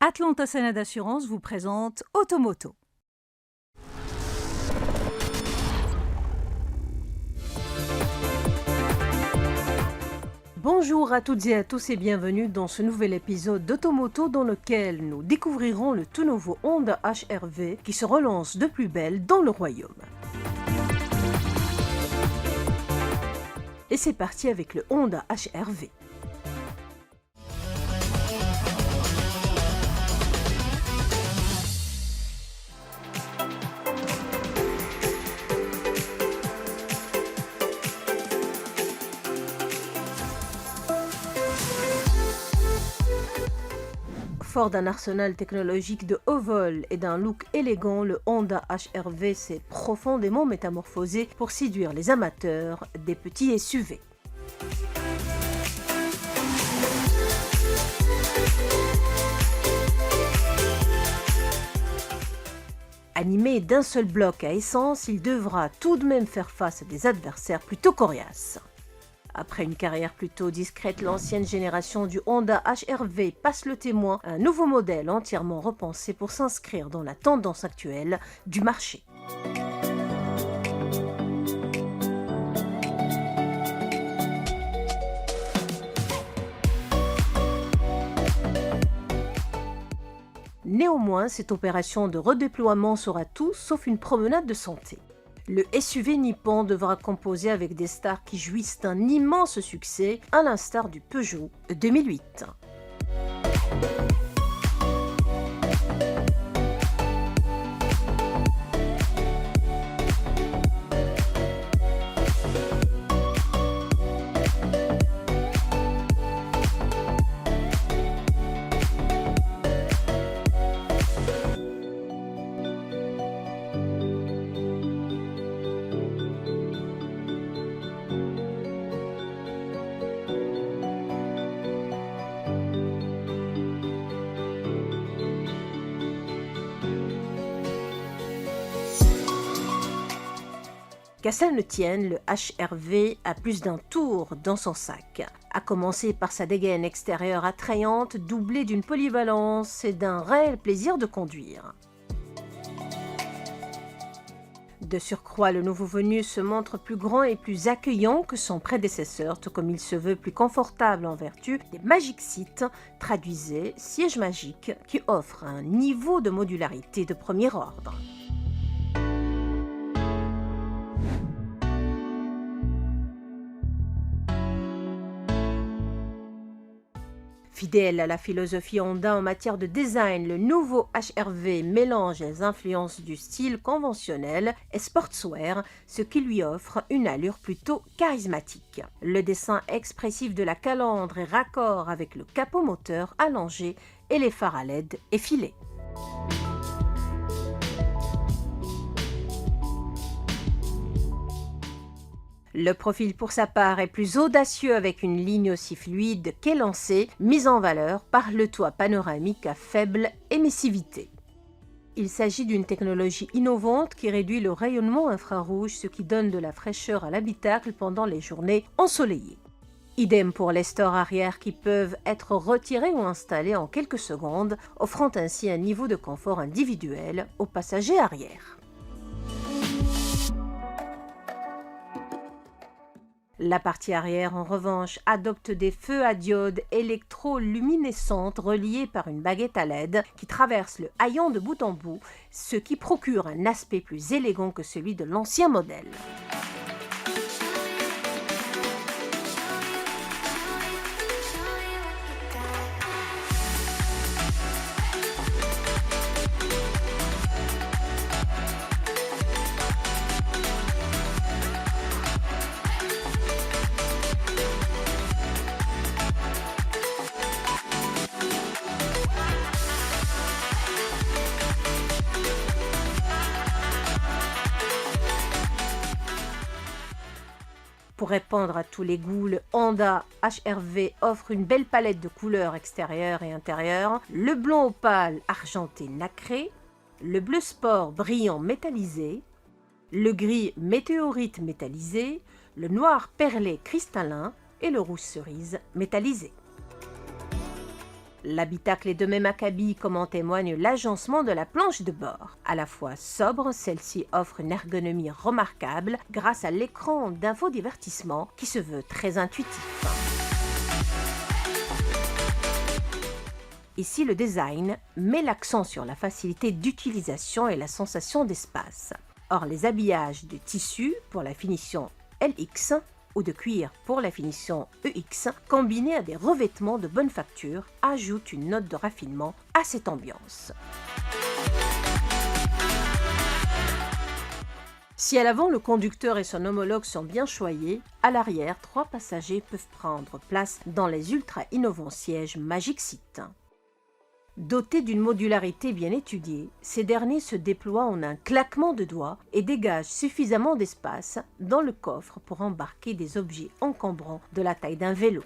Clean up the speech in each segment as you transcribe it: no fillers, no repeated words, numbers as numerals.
Atlanta Sénat d'Assurance vous présente Automoto. Bonjour à toutes et à tous et bienvenue dans ce nouvel épisode d'Automoto dans lequel nous découvrirons le tout nouveau Honda HR-V qui se relance de plus belle dans le royaume. Et c'est parti avec le Honda HR-V. Fort d'un arsenal technologique de haut vol et d'un look élégant, le Honda HR-V s'est profondément métamorphosé pour séduire les amateurs des petits SUV. Animé d'un seul bloc à essence, il devra tout de même faire face à des adversaires plutôt coriaces. Après une carrière plutôt discrète, l'ancienne génération du Honda HR-V passe le témoin à un nouveau modèle entièrement repensé pour s'inscrire dans la tendance actuelle du marché. Néanmoins, cette opération de redéploiement sera tout sauf une promenade de santé. Le SUV nippon devra composer avec des stars qui jouissent d'un immense succès, à l'instar du Peugeot 2008. Qu'à cela ne tienne, le HR-V a plus d'un tour dans son sac, à commencer par sa dégaine extérieure attrayante, doublée d'une polyvalence et d'un réel plaisir de conduire. De surcroît, le nouveau venu se montre plus grand et plus accueillant que son prédécesseur, tout comme il se veut plus confortable en vertu des Magic Seats, traduisez siège magique, qui offre un niveau de modularité de premier ordre. Fidèle à la philosophie Honda en matière de design, le nouveau HR-V mélange les influences du style conventionnel et sportswear, ce qui lui offre une allure plutôt charismatique. Le dessin expressif de la calandre est raccord avec le capot moteur allongé et les phares à LED effilés. Le profil pour sa part est plus audacieux avec une ligne aussi fluide qu'élancée, mise en valeur par le toit panoramique à faible émissivité. Il s'agit d'une technologie innovante qui réduit le rayonnement infrarouge, ce qui donne de la fraîcheur à l'habitacle pendant les journées ensoleillées. Idem pour les stores arrière qui peuvent être retirés ou installés en quelques secondes, offrant ainsi un niveau de confort individuel aux passagers arrière. La partie arrière, en revanche, adopte des feux à diodes électroluminescentes reliés par une baguette à LED qui traverse le haillon de bout en bout, ce qui procure un aspect plus élégant que celui de l'ancien modèle. Pour répondre à tous les goûts, le Honda HR-V offre une belle palette de couleurs extérieures et intérieures, le blanc opale argenté nacré, le bleu sport brillant métallisé, le gris météorite métallisé, le noir perlé cristallin et le rouge cerise métallisé. L'habitacle est de même acabit comme en témoigne l'agencement de la planche de bord. À la fois sobre, celle-ci offre une ergonomie remarquable grâce à l'écran d'infodivertissement qui se veut très intuitif. Ici, le design met l'accent sur la facilité d'utilisation et la sensation d'espace. Or, les habillages de tissu pour la finition LX ou de cuir pour la finition EX, combinés à des revêtements de bonne facture, ajoutent une note de raffinement à cette ambiance. Si à l'avant le conducteur et son homologue sont bien choyés, à l'arrière, 3 passagers peuvent prendre place dans les ultra innovants sièges Magic Seat. Dotés d'une modularité bien étudiée, ces derniers se déploient en un claquement de doigts et dégagent suffisamment d'espace dans le coffre pour embarquer des objets encombrants de la taille d'un vélo.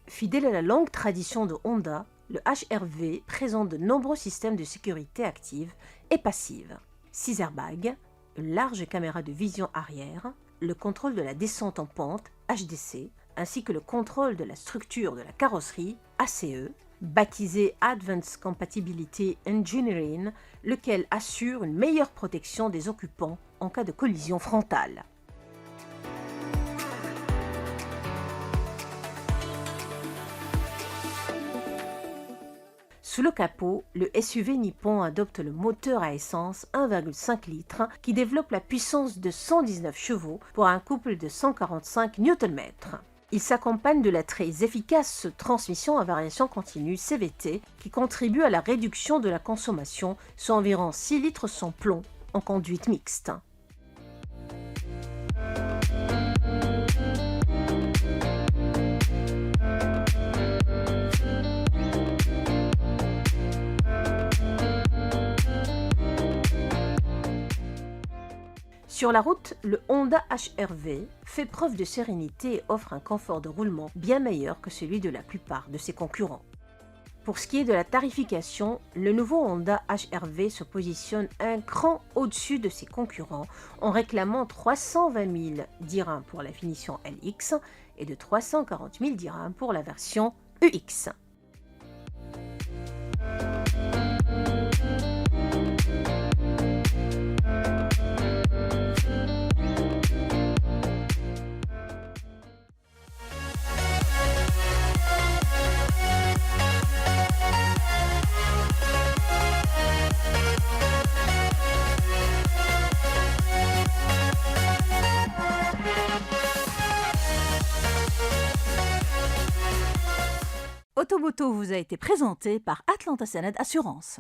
Fidèle à la longue tradition de Honda, le HR-V présente de nombreux systèmes de sécurité active et passive. 6 airbags, une large caméra de vision arrière, le contrôle de la descente en pente HDC, ainsi que le contrôle de la structure de la carrosserie ACE, baptisé Advanced Compatibility Engineering, lequel assure une meilleure protection des occupants en cas de collision frontale. Sous le capot, le SUV nippon adopte le moteur à essence 1,5 litres qui développe la puissance de 119 chevaux pour un couple de 145 Nm. Il s'accompagne de la très efficace transmission à variation continue CVT qui contribue à la réduction de la consommation, soit environ 6 litres sans plomb en conduite mixte. Sur la route, le Honda HR-V fait preuve de sérénité et offre un confort de roulement bien meilleur que celui de la plupart de ses concurrents. Pour ce qui est de la tarification, le nouveau Honda HR-V se positionne un cran au-dessus de ses concurrents en réclamant 320 000 dirhams pour la finition LX et de 340 000 dirhams pour la version EX. Automoto vous a été présenté par Atlanta Sened Assurance.